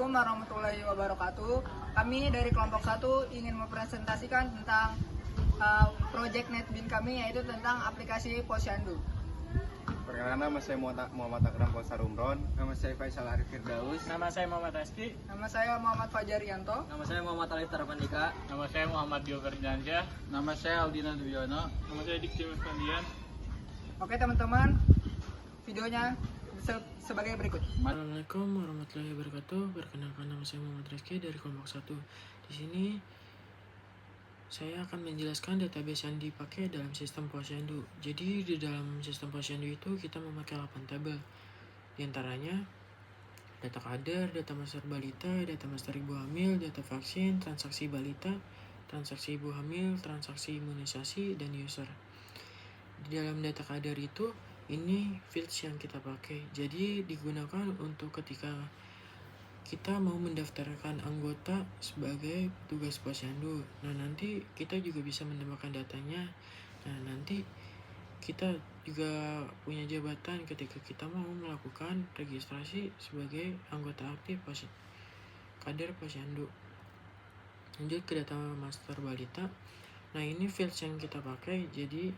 Assalamualaikum warahmatullahi wabarakatuh. Kami dari kelompok 1 ingin mempresentasikan tentang project NetBean kami, yaitu tentang aplikasi Posyandu. Perkenalkan, nama saya Muhammad Akram Kausar Umron. Nama saya Faisal Arif Firdaus. Nama saya Muhammad Rizky. Nama saya Muhammad Fajar Yanto. Nama saya Muhammad Alif Tarapandika. Nama saya Muhammad Gilbert Jansyah. Nama saya Aldina Dwiono. Nama saya Dikti Muskandian. Oke teman-teman, videonya sebagai berikut. Assalamualaikum warahmatullahi wabarakatuh. Perkenalkan, nama saya Muhammad Rizky dari kelompok 1. Di sini saya akan menjelaskan database yang dipakai dalam sistem Posyandu. Jadi di dalam sistem Posyandu itu kita memakai 8 tabel. Di antaranya data kader, data master balita, data master ibu hamil, data vaksin, transaksi balita, transaksi ibu hamil, transaksi imunisasi, dan user. Di dalam data kader itu, ini fields yang kita pakai. Jadi digunakan untuk ketika kita mau mendaftarkan anggota sebagai tugas Posyandu. Nah, nanti kita juga bisa menambahkan datanya. Nah, nanti kita juga punya jabatan ketika kita mau melakukan registrasi sebagai anggota aktif kader Posyandu. Lanjut ke data master balita. Nah, ini fields yang kita pakai. Jadi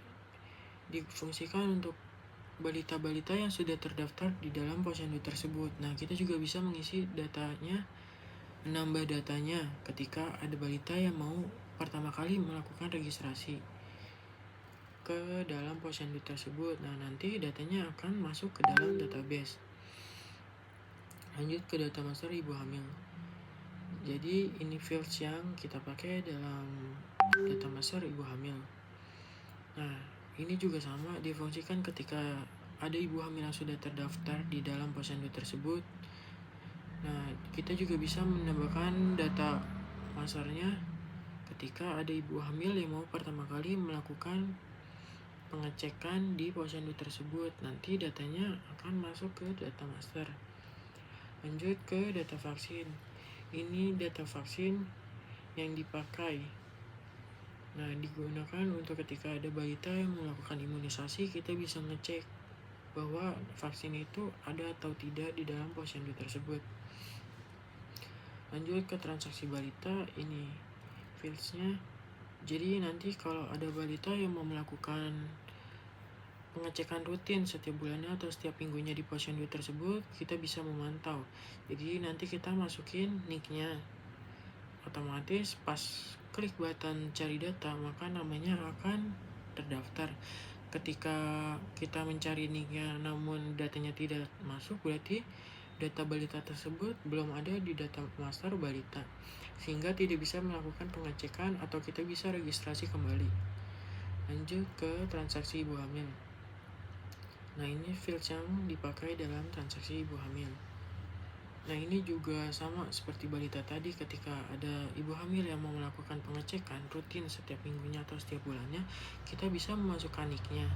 difungsikan untuk balita-balita yang sudah terdaftar di dalam Posyandu tersebut. Nah, kita juga bisa mengisi datanya, menambah datanya ketika ada balita yang mau pertama kali melakukan registrasi ke dalam Posyandu tersebut. Nah, nanti datanya akan masuk ke dalam database. Lanjut ke data master ibu hamil. Jadi ini fields yang kita pakai dalam data master ibu hamil. Nah, ini juga sama difungsikan ketika ada ibu hamil yang sudah terdaftar di dalam Posyandu tersebut. Nah, kita juga bisa menambahkan data masternya ketika ada ibu hamil yang mau pertama kali melakukan pengecekan di Posyandu tersebut. Nanti datanya akan masuk ke data master. Lanjut ke data vaksin. Ini data vaksin yang dipakai. Nah, digunakan untuk ketika ada balita yang melakukan imunisasi, kita bisa ngecek bahwa vaksin itu ada atau tidak di dalam Posyandu tersebut. Lanjut ke transaksi balita, ini fields-nya. Jadi nanti kalau ada balita yang mau melakukan pengecekan rutin setiap bulannya atau setiap minggunya di Posyandu tersebut, kita bisa memantau. Jadi nanti kita masukin nick-nya. Otomatis pas klik button cari data, maka namanya akan terdaftar. Ketika kita mencari nicknya namun datanya tidak masuk, berarti data balita tersebut belum ada di data master balita, sehingga tidak bisa melakukan pengecekan atau kita bisa registrasi kembali. Lanjut ke transaksi ibu hamil. Nah, ini fields yang dipakai dalam transaksi ibu hamil. Nah, ini juga sama seperti balita tadi, ketika ada ibu hamil yang mau melakukan pengecekan rutin setiap minggunya atau setiap bulannya, kita bisa memasukkan nick-nya.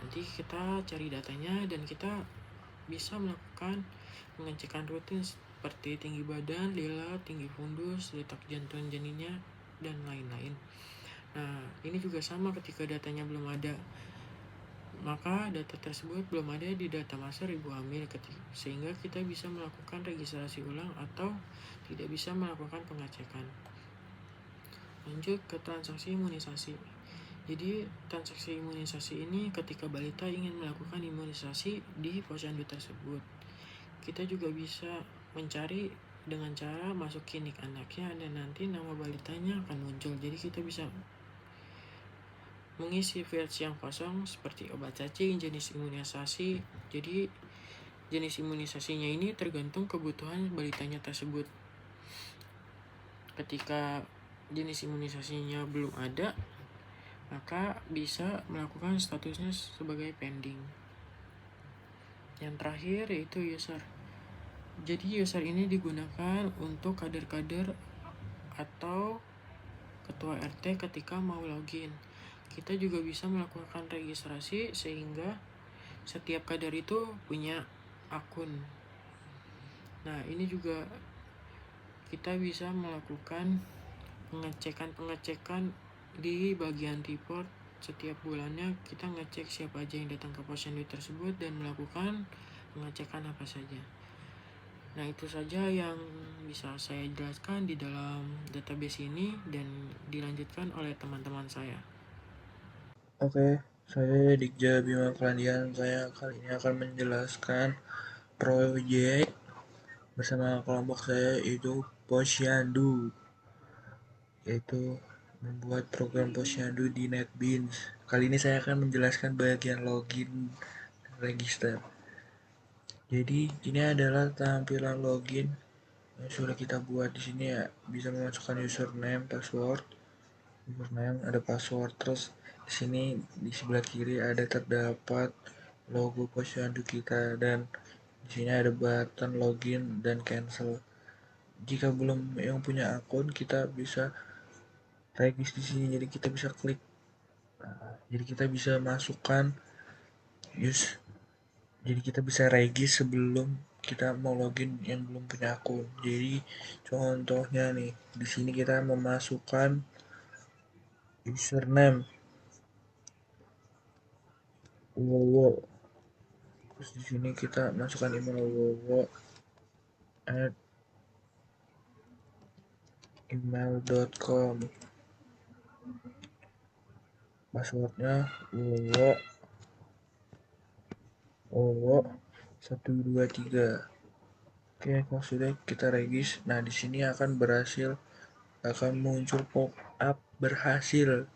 Nanti kita cari datanya dan kita bisa melakukan pengecekan rutin seperti tinggi badan, lila, tinggi fundus, detak jantung janinnya, dan lain-lain. Nah, ini juga sama ketika datanya belum ada, maka data tersebut belum ada di data master ibu hamil, sehingga kita bisa melakukan registrasi ulang atau tidak bisa melakukan pengecekan. Lanjut ke transaksi imunisasi. Jadi transaksi imunisasi ini ketika balita ingin melakukan imunisasi di Posyandu tersebut, kita juga bisa mencari dengan cara masukin nick anaknya dan nanti nama balitanya akan muncul. Jadi kita bisa mengisi fields yang kosong seperti obat cacing, jenis imunisasi. Jadi jenis imunisasinya ini tergantung kebutuhan balitanya tersebut. Ketika jenis imunisasinya belum ada, maka bisa melakukan statusnya sebagai pending. Yang terakhir yaitu user. Jadi user ini digunakan untuk kader-kader atau ketua RT ketika mau login. Kita juga bisa melakukan registrasi sehingga setiap kader itu punya akun. Nah, ini juga kita bisa melakukan pengecekan di bagian report. Setiap bulannya kita ngecek siapa aja yang datang ke Posyandu tersebut dan melakukan pengecekan apa saja. Nah, itu saja yang bisa saya jelaskan di dalam database ini dan dilanjutkan oleh teman-teman saya. Oke, saya Dikja Bima Kelandian. Saya kali ini akan menjelaskan proyek bersama kelompok saya yaitu Posyandu, yaitu membuat program Posyandu di NetBeans. Kali ini saya akan menjelaskan bagian login dan register. Jadi ini adalah tampilan login yang sudah kita buat di sini ya. Bisa memasukkan username, password. Username ada password, terus di sini di sebelah kiri ada terdapat logo Posyandu kita dan di sini ada button login dan cancel. Jika belum yang punya akun kita bisa regis di sini, jadi kita bisa klik. Jadi kita bisa masukkan jadi kita bisa regis sebelum kita mau login yang belum punya akun. Jadi contohnya nih, di sini kita memasukkan username Wowo. Terus di sini kita masukkan email wowo@gmail.com. Passwordnya wowo 123. Oke, kalau sudah kita regis, nah di sini akan muncul pop up berhasil.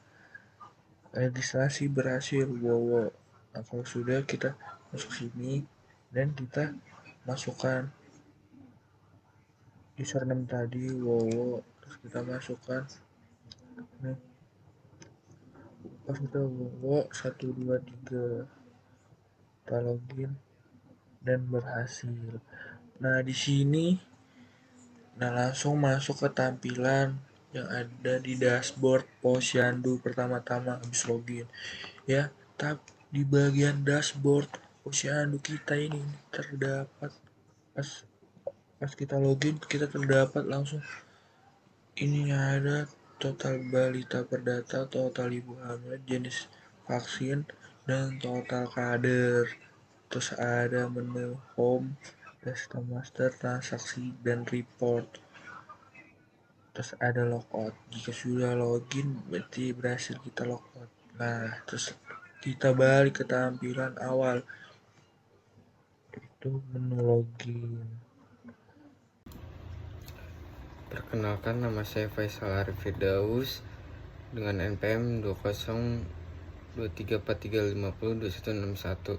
Registrasi berhasil Wowo. Nah, kalau sudah kita masuk sini dan kita masukkan username tadi Wowo, terus kita masukkan nih password Wowo 123. Kita login dan berhasil. Nah, di sini langsung masuk ke tampilan yang ada di dashboard Posyandu pertama-tama habis login. Ya, di bagian dashboard Posyandu kita ini terdapat pas kita login kita terdapat langsung ini ada total balita perdata, total ibu hamil, jenis vaksin, dan total kader. Terus ada menu home, dashboard master, transaksi, dan report. Terus ada logout. Jika sudah login berarti berhasil kita logout. Nah, terus kita balik ke tampilan awal, itu menu login. Perkenalkan, nama saya Faisal Arif Firdaus dengan NPM 202343502161.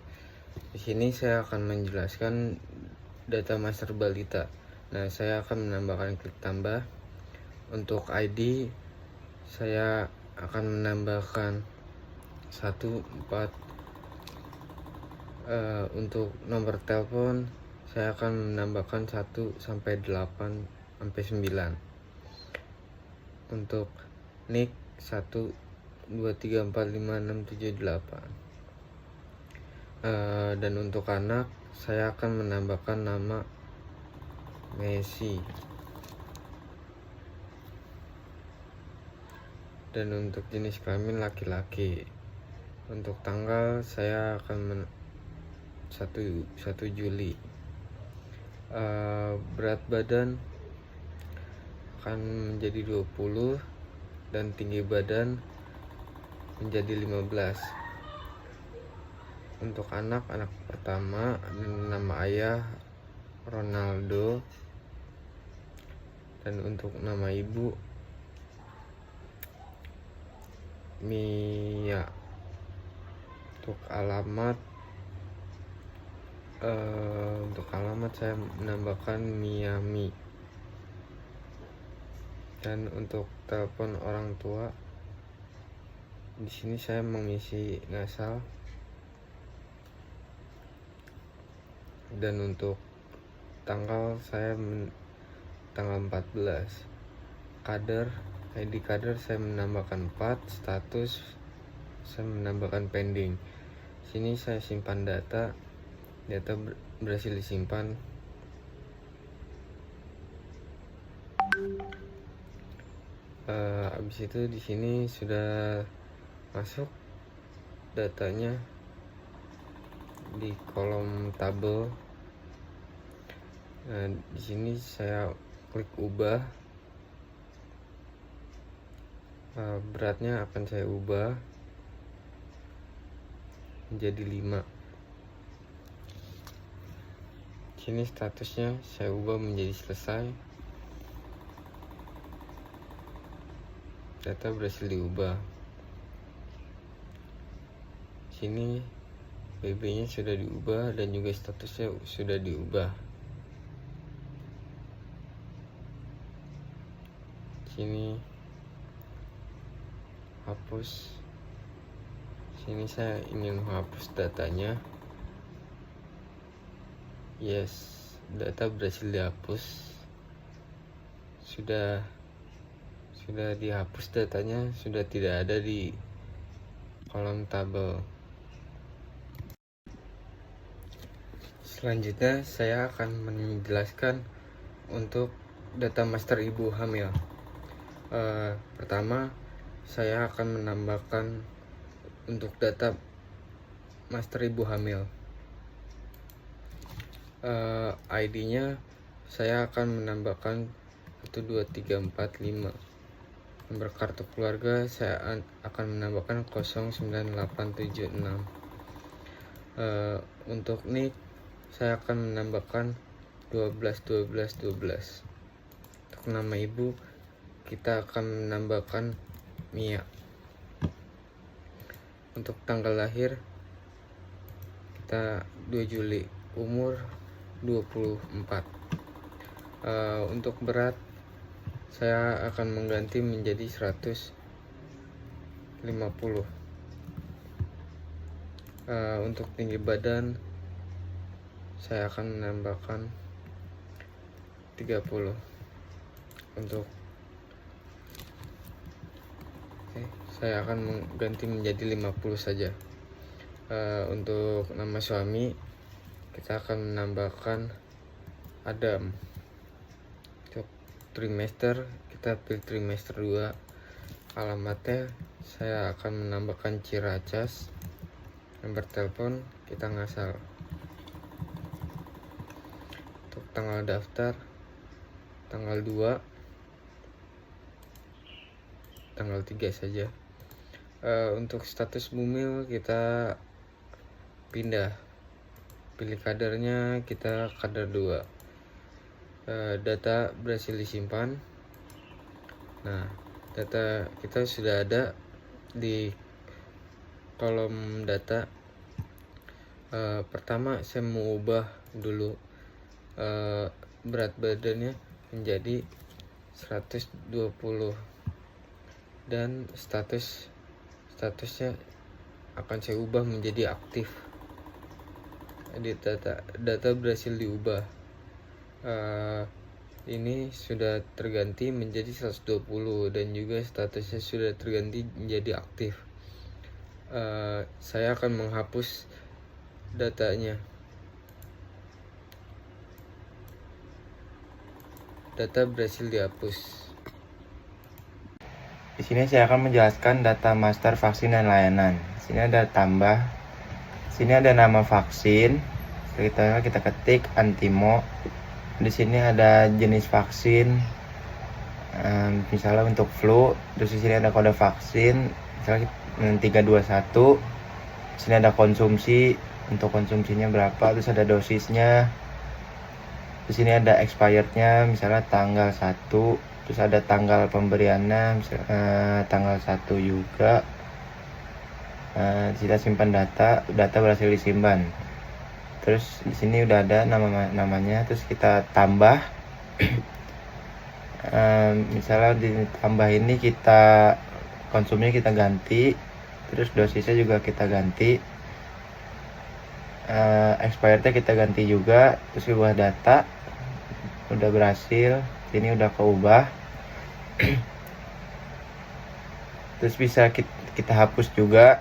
Di sini saya akan menjelaskan data master balita. Nah, saya akan menambahkan klik tambah. Untuk ID saya akan menambahkan 14. Untuk nomor telepon saya akan menambahkan 1 sampai 8 sampai 9. Untuk nick 1 2 3 4 5 6 7 8. Dan untuk anak saya akan menambahkan nama Messi. Dan untuk jenis kelamin laki-laki. Untuk tanggal saya akan 1 Juli. Berat badan akan menjadi 20 dan tinggi badan menjadi 15. Untuk anak pertama nama ayah Ronaldo, dan untuk nama ibu Mia. Untuk alamat saya menambahkan Miami. Dan untuk telepon orang tua di sini saya mengisi ngasal. Dan untuk tanggal saya tanggal 14. ID kader saya menambahkan 4, status saya menambahkan pending. Sini saya simpan data berhasil disimpan. Habis itu di sini sudah masuk datanya di kolom tabel. Nah, di sini saya klik ubah. Beratnya akan saya ubah menjadi 5. Sini statusnya saya ubah menjadi selesai. Data berhasil diubah. Sini BB-nya sudah diubah dan juga statusnya sudah diubah. Sini hapus. Sini saya ingin menghapus datanya. Yes, data berhasil dihapus. Sudah dihapus datanya, sudah tidak ada di kolom tabel. Selanjutnya saya akan menjelaskan untuk data master ibu hamil. Pertama, saya akan menambahkan untuk data master ibu hamil. ID-nya saya akan menambahkan 1, 2, 3, 4, 5. Nomor kartu keluarga saya akan menambahkan 09876. Untuk NIK saya akan menambahkan 12 12 12. Untuk nama ibu kita akan menambahkan Mia. Untuk tanggal lahir kita 2 Juli, umur 24. Untuk berat saya akan mengganti menjadi 150. Untuk tinggi badan saya akan menambahkan 30. Saya akan mengganti menjadi 50 saja. Untuk nama suami kita akan menambahkan Adam. Untuk trimester kita pilih trimester 2. Alamatnya saya akan menambahkan Ciracas. Nomor telepon kita ngasal. Untuk tanggal daftar tanggal 2, tanggal 3 saja. Untuk status bumil kita pindah, pilih kadernya kita kader 2. Data berhasil disimpan. Nah, data kita sudah ada di kolom data. Pertama saya mau ubah dulu berat badannya menjadi 120 dan statusnya akan saya ubah menjadi aktif. Jadi data berhasil diubah. Ini sudah terganti menjadi 120 dan juga statusnya sudah terganti menjadi aktif. Saya akan menghapus datanya. Data berhasil dihapus. Di sini saya akan menjelaskan data master vaksin dan layanan. Di sini ada tambah. Di sini ada nama vaksin. Kita ketik Antimo. Di sini ada jenis vaksin. Misalnya untuk flu. Terus di sini ada kode vaksin. Misalnya 321. Di sini ada konsumsi. Untuk konsumsinya berapa. Terus ada dosisnya. Di sini ada expirednya. Misalnya tanggal 1. Terus ada tanggal pemberiannya, tanggal 1 juga. Kita simpan data berhasil disimpan. Terus di sini udah ada namanya, terus kita tambah. Misalnya ditambah ini kita konsumnya kita ganti, terus dosisnya juga kita ganti. Expirednya kita ganti juga, terus ubah data udah berhasil. Ini udah keubah. Terus bisa kita hapus juga.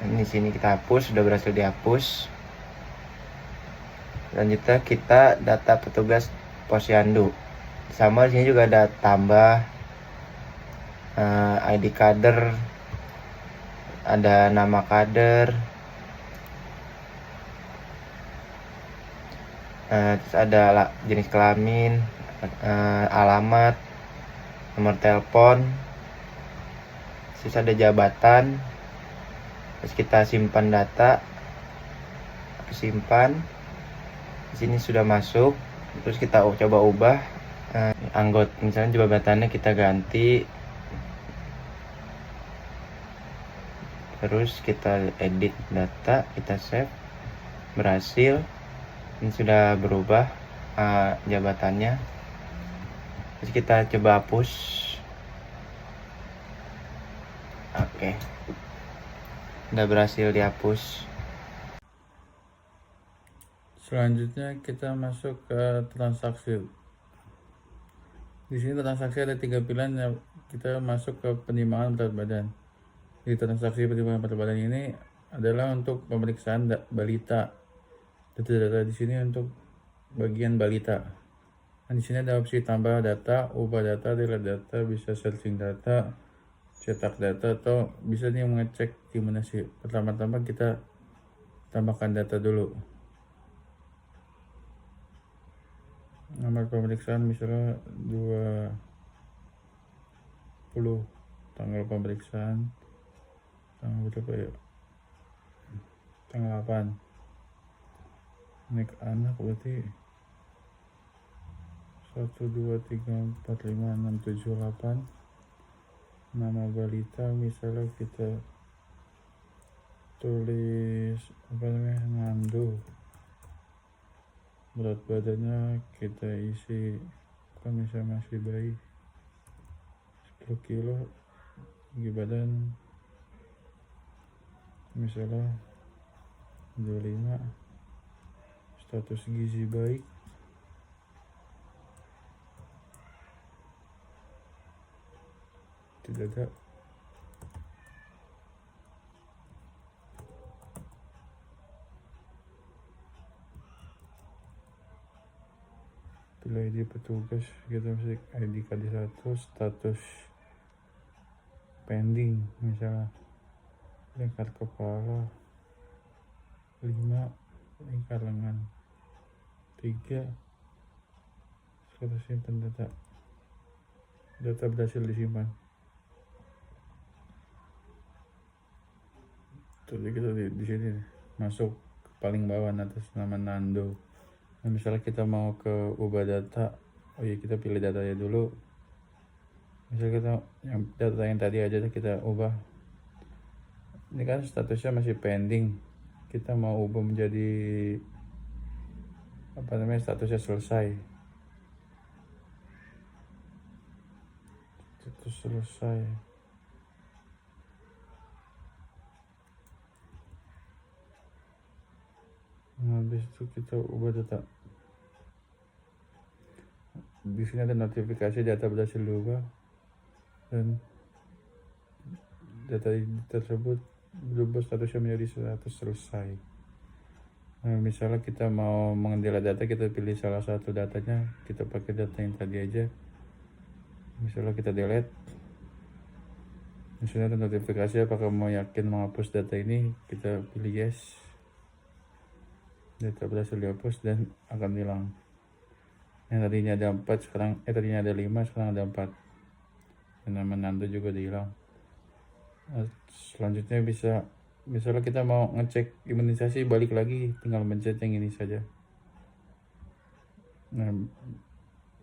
Ini sini kita hapus, sudah berhasil dihapus. Selanjutnya kita data petugas posyandu. Sama di sini juga ada tambah ID kader, ada nama kader. Terus ada jenis kelamin, alamat, nomor telepon, terus ada jabatan, terus kita simpan data, simpan. Di sini sudah masuk, terus kita coba ubah anggota, misalnya jabatannya kita ganti, terus kita edit data, kita save, berhasil. Ini sudah berubah jabatannya. Terus kita coba hapus. Oke, udah berhasil dihapus. Selanjutnya kita masuk ke transaksi. Di sini transaksi ada 3 pilihan, ya. Kita masuk ke penimbangan berat badan. Di transaksi penimbangan berat badan ini adalah untuk pemeriksaan balita. Data-data di sini untuk bagian balita. Nah, di sini ada opsi tambah data, ubah data, delete data, bisa searching data, cetak data, atau bisa nih mengecek imunisasi. Pertama-tama kita tambahkan data dulu. Nomor pemeriksaan misalnya 20, tanggal pemeriksaan tanggal berapa ya, tanggal 8. Nik anak berarti 1, 2, 3, 4, 5, 6, 7, 8. Nama balita misalnya kita tulis apa namanya, Nando. Berat badannya kita isi, kan misalnya masih bayi, 10 kilo. Tinggi badan misalnya 25. Status gizi baik. Tidak ada. Pilih ID petugas, kita masih ID KD1, status pending misalnya, lingkar kepala 5, lingkar lengan 3. Sudah simpan data berhasil disimpan. Jadi kita di sini masuk paling bawah atas nama Nando. Nah, misalnya kita mau ke ubah data, kita pilih datanya dulu. Misalnya kita yang data yang tadi aja kita ubah. Ini kan statusnya masih pending. Kita mau ubah menjadi statusnya selesai. Status selesai. Nah, habis itu kita ubah data. Di sini ada notifikasi data berhasil diubah dan data tersebut berubah statusnya menjadi status selesai. Nah, misalnya kita mau mengambil data, kita pilih salah satu datanya, kita pakai data yang tadi aja. Misalnya kita delete. Misalnya ada notifikasi apakah mau yakin menghapus data ini, kita pilih yes. Data berhasil dihapus dan akan hilang. Yang tadinya ada 4 sekarang tadinya ada 5, sekarang ada 4. Dan nama Nando juga dihilang. Selanjutnya bisa, misalnya kita mau ngecek imunisasi, balik lagi, tinggal mencet yang ini saja. Nah,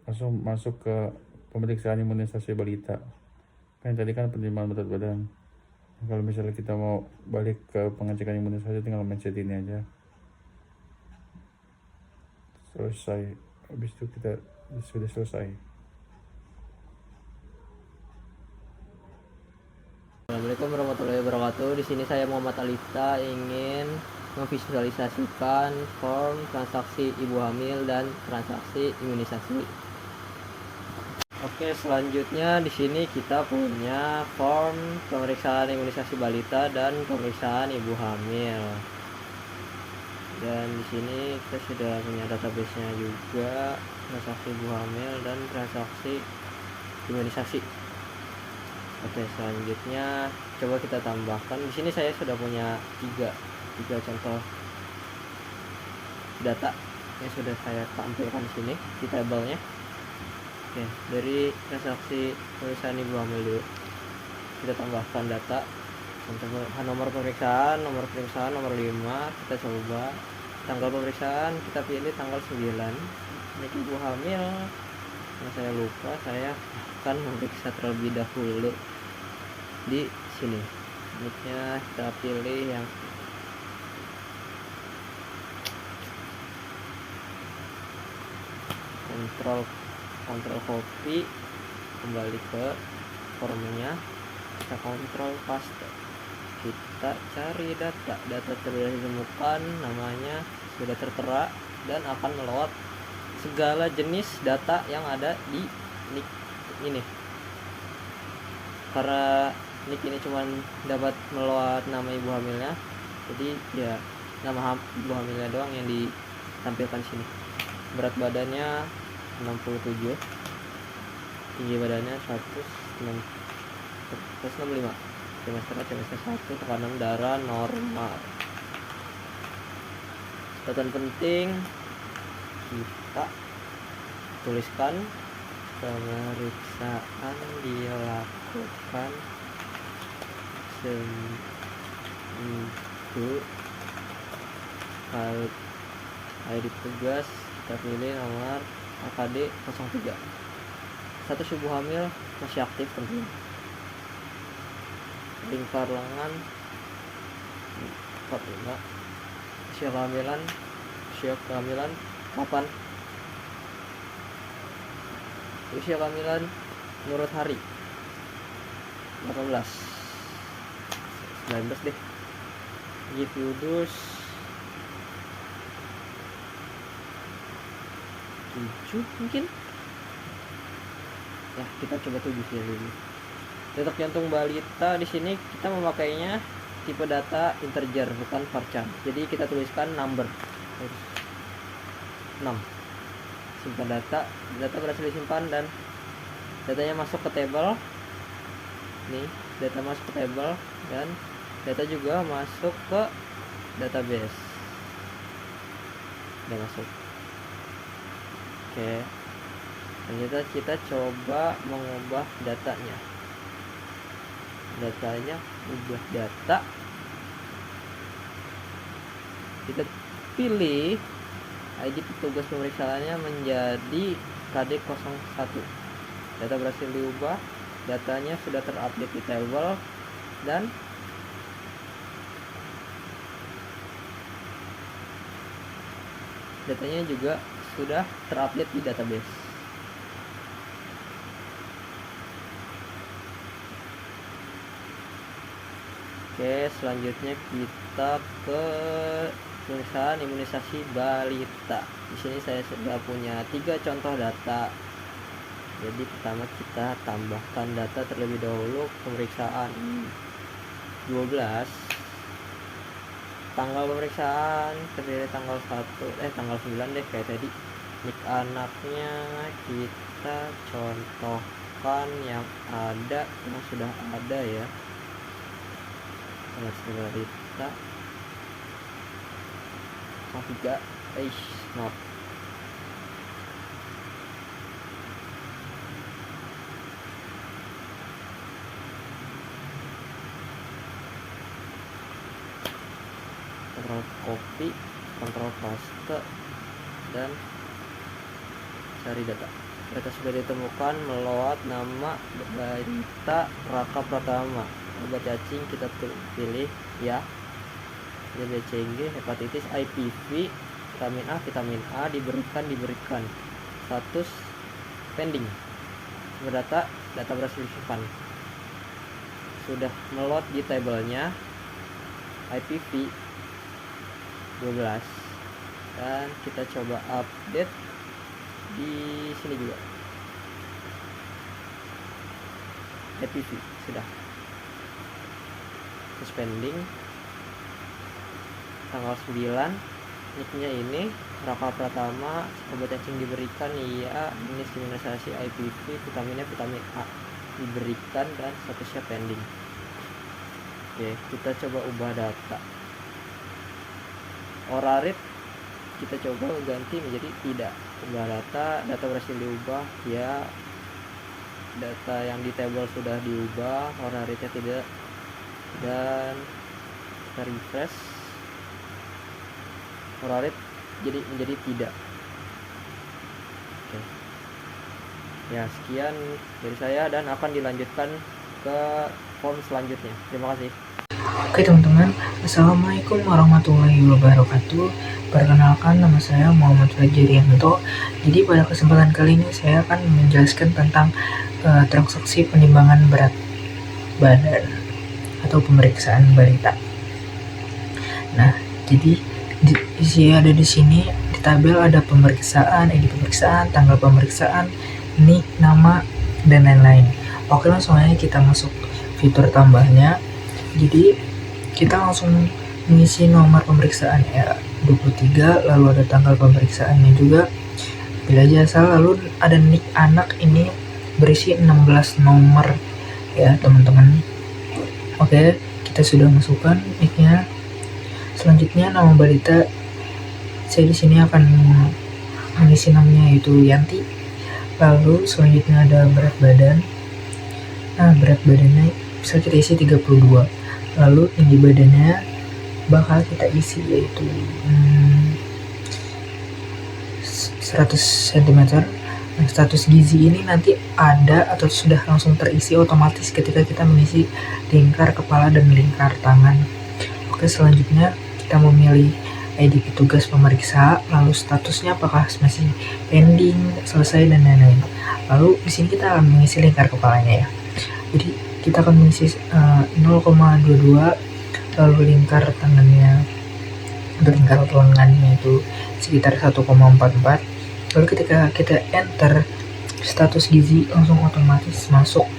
langsung masuk ke pemeriksaan imunisasi balita. Kan tadi kan penerimaan berat badan. Nah, kalau misalnya kita mau balik ke pengecekan imunisasi, tinggal mencet ini aja. Selesai. Habis itu kita sudah selesai. Assalamualaikum warahmatullahi wabarakatuh. Di sini saya Muhammad Alifta ingin memvisualisasikan form transaksi ibu hamil dan transaksi imunisasi. Oke, selanjutnya di sini kita punya form pemeriksaan imunisasi balita dan pemeriksaan ibu hamil. Dan di sini kita sudah punya database-nya juga, transaksi ibu hamil dan transaksi imunisasi. Oke, selanjutnya coba kita tambahkan. Di sini saya sudah punya tiga contoh data. yang sudah saya tampilkan di sini di tabelnya. Oke, dari transaksi pemeriksaan ibu hamil dulu kita tambahkan data untuk nomor pemeriksaan nomor 5. Kita coba tanggal pemeriksaan, kita pilih tanggal 9. Ini ibu hamil, yang saya lupa, saya akan memeriksa terlebih dahulu di sini. Nicknya kita pilih yang kontrol copy, kembali ke formnya, kita kontrol paste, kita cari data sudah ditemukan, namanya sudah tertera dan akan melewat segala jenis data yang ada di nick ini. Karena nick ini cuma dapat melewat nama ibu hamilnya, jadi ya nama ibu hamilnya doang yang ditampilkan sini. Berat badannya 67, tinggi badannya 165, trimester 1, tekanan darah normal. Catatan penting, kita tuliskan pemeriksaan dilakukan seminggu kali. ID petugas kita pilih nomor AKD 03. Status ibu hamil masih aktif tentunya. Lingkar lengan 45. Usia kehamilan kapan? Usia kehamilan menurut hari 18, 19 deh. Give udus 7 mungkin ya, kita coba 7 sih dulu. Detak jantung balita di sini kita memakainya tipe data integer bukan varchar, jadi kita tuliskan number 6. Simpan data berhasil disimpan dan datanya masuk ke table. Nih, data masuk ke table dan data juga masuk ke database. Udah masuk. Oke, ternyata kita coba mengubah datanya. Ubah data, kita pilih ID petugas pemeriksaannya menjadi KD01. Data berhasil diubah, datanya sudah terupdate di table dan datanya juga sudah terupdate di database. Oke, selanjutnya kita ke pemeriksaan imunisasi balita. Di sini saya sudah punya 3 contoh data. Jadi pertama kita tambahkan data terlebih dahulu pemeriksaan 12. Tanggal pemeriksaan terpilih tanggal 9 deh kayak tadi. Nik anaknya kita contohkan yang sudah ada ya. Balita 3 not. Kontrol copy, kontrol paste dan cari data. Data sudah ditemukan melewat nama balita Raka Pratama. Obat cacing kita pilih ya. BCG, hepatitis, IPV, vitamin A diberikan. Status pending. Data berhasil disimpan. Sudah melot di tabelnya. IPV 12 dan kita coba update di sini juga. IPV sudah. Pending. Tanggal 9, nicknya ini Raka Pratama, obat cacing diberikan iya, ini imunisasi IPV, vitamin A diberikan dan statusnya pending. Oke, kita coba ubah data. Orarit kita coba ganti menjadi tidak. Ubah data berhasil diubah ya, data yang di table sudah diubah, warna rate-nya tidak, dan kita refresh, warna rate jadi menjadi tidak. Oke. Ya, sekian dari saya dan akan dilanjutkan ke form selanjutnya. Terima kasih. Oke teman-teman, Assalamualaikum warahmatullahi wabarakatuh. Perkenalkan, nama saya Muhammad Fajrianto. Jadi pada kesempatan kali ini saya akan menjelaskan tentang transaksi penimbangan berat badan atau pemeriksaan balita. Nah, jadi ada di sini di tabel ada pemeriksaan, ID pemeriksaan, tanggal pemeriksaan, nik, nama, dan lain-lain. Oke, langsung aja kita masuk fitur tambahnya. Jadi kita langsung mengisi nomor pemeriksaan ya 23, lalu ada tanggal pemeriksaannya juga, pilih aja asal, lalu ada nik anak, ini berisi 16 nomor ya teman-teman. Oke, kita sudah masukkan niknya. Selanjutnya nama balita, saya di sini akan mengisi namanya yaitu Yanti. Lalu selanjutnya ada berat badan. Nah, berat badannya bisa kita isi 32. Lalu tinggi badannya bakal kita isi yaitu 100 cm. Nah, status gizi ini nanti ada atau sudah langsung terisi otomatis ketika kita mengisi lingkar kepala dan lingkar tangan. Oke, selanjutnya kita memilih ID petugas pemeriksa, lalu statusnya apakah masih pending, selesai, dan lain-lain. Lalu di sini kita akan mengisi lingkar kepalanya ya. Jadi kita akan mengisi 0,22, lalu lingkar tangannya atau lingkar lengannya itu sekitar 1,44. Lalu ketika kita enter status gizi langsung otomatis masuk.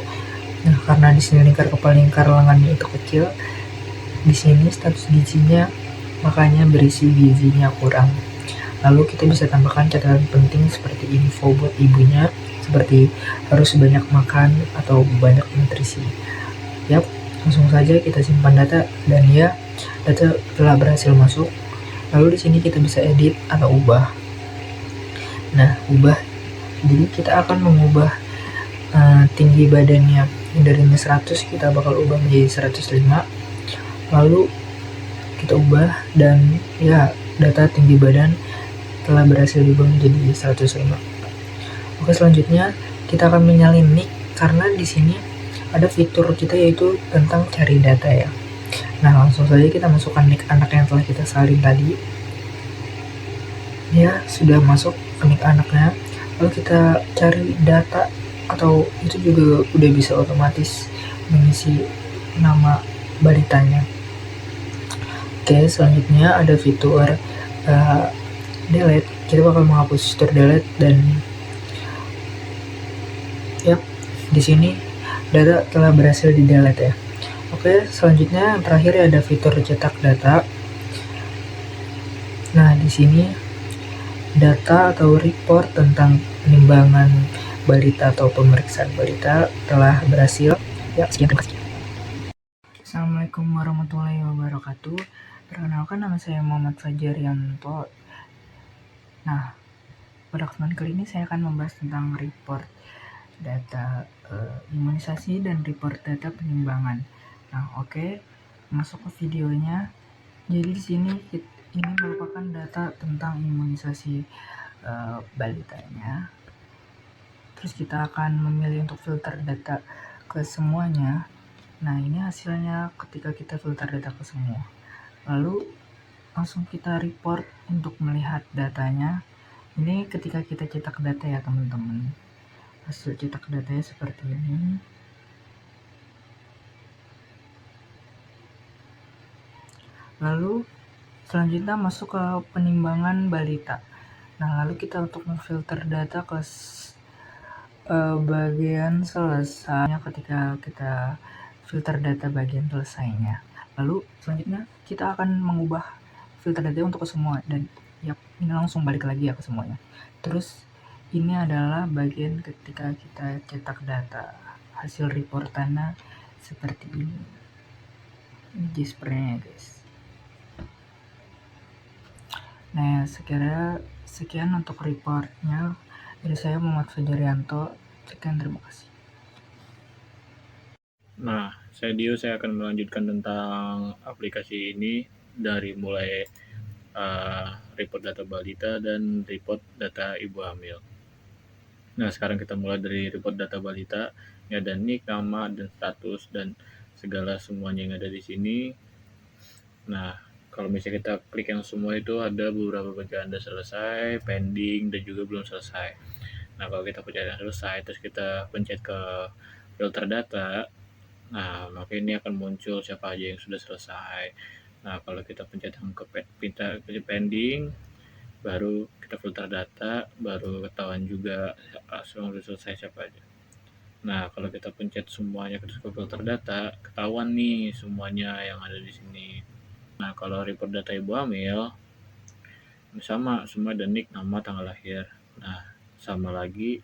Nah, karena di sini lingkar kepala, lingkar lengannya itu kecil, di sini status gizinya makanya berisi gizinya kurang. Lalu kita bisa tambahkan catatan penting seperti info buat ibunya, seperti harus banyak makan atau banyak nutrisi. Yap, langsung saja kita simpan data, dan ya, data telah berhasil masuk. Lalu di sini kita bisa edit atau ubah. Nah, ubah, jadi kita akan mengubah tinggi badannya dari 100 kita bakal ubah menjadi 105. Lalu kita ubah, dan ya, data tinggi badan telah berhasil diubah menjadi 105. Oke, selanjutnya kita akan menyalin nik, karena di sini ada fitur kita yaitu tentang cari data ya. Nah, langsung saja kita masukkan nik anak yang telah kita salin tadi. Ya, sudah masuk ke nik anaknya. Lalu kita cari data, atau itu juga udah bisa otomatis mengisi nama balitanya. Oke, selanjutnya ada fitur delete. Kita bakal menghapus fitur delete, dan yap, di sini data telah berhasil di delete ya. Oke, selanjutnya yang terakhir ada fitur cetak data. Nah, di sini data atau report tentang penimbangan balita atau pemeriksaan balita telah berhasil. Ya, sekian, terima kasih. Assalamualaikum warahmatullahi wabarakatuh. Perkenalkan, nama saya Muhammad Fajrianto. Nah, pada kesempatan kali ini saya akan membahas tentang report data imunisasi dan report data penimbangan. Nah, oke, masuk ke videonya. Jadi di sini ini merupakan data tentang imunisasi balitanya. Terus kita akan memilih untuk filter data ke semuanya. Nah, ini hasilnya ketika kita filter data ke semua. Lalu langsung kita report untuk melihat datanya. Ini ketika kita cetak data ya teman-teman. Hasil cetak datanya seperti ini. Lalu selanjutnya masuk ke penimbangan balita. Nah, lalu kita untuk memfilter data ke bagian selesainya ketika kita filter data bagian selesainya. Lalu selanjutnya kita akan mengubah filter data untuk ke semua, dan ya, ini langsung balik lagi ya ke semuanya. Terus ini adalah bagian ketika kita cetak data, hasil reportannya seperti ini. Ini jaspernya ya guys. Nah, sekian untuk reportnya dari saya Muhammad Fajaryanto. Sekian, terima kasih. Nah, saya akan melanjutkan tentang aplikasi ini dari mulai report data balita dan report data ibu hamil. Nah, sekarang kita mulai dari report data balita. Ini ada nick, nama, dan status, dan segala semuanya yang ada di sini. Nah, kalau misalnya kita klik yang semua itu ada beberapa bagian, ada selesai, pending, dan juga belum selesai. Nah, kalau kita pencet yang selesai, terus kita pencet ke filter data, nah, maka ini akan muncul siapa aja yang sudah selesai. Nah, kalau kita pencet yang ke pending, baru kita filter data, baru ketahuan juga langsung sudah selesai siapa aja. Nah, kalau kita pencet semuanya terus ke filter data, ketahuan nih semuanya yang ada di sini. Nah, kalau report data ibu hamil, sama semua ada nick, nama, tanggal lahir. Nah, sama lagi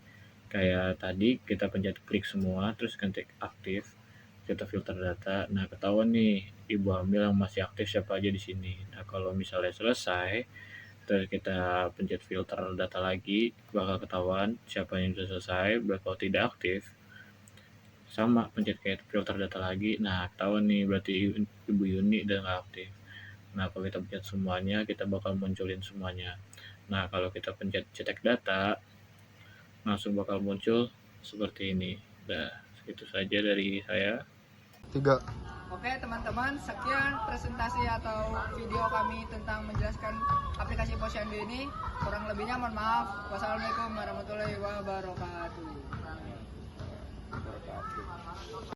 kayak tadi kita pencet klik semua, terus ganti aktif, kita filter data. Nah, ketahuan nih ibu hamil yang masih aktif siapa aja di sini. Nah, kalau misalnya selesai, terus kita pencet filter data lagi, bakal ketahuan siapa yang sudah selesai, bakal tidak aktif. Sama pencet kayak filter data lagi, nah ketahuan nih berarti ibu Yuni udah nggak aktif. Nah, kalau kita pencet semuanya, kita bakal munculin semuanya. Nah, kalau kita pencet cetak data, langsung bakal muncul seperti ini. Nah, itu saja dari saya. 3. Oke teman-teman, sekian presentasi atau video kami tentang menjelaskan aplikasi Posyandu ini. Kurang lebihnya mohon maaf. Wassalamualaikum warahmatullahi wabarakatuh.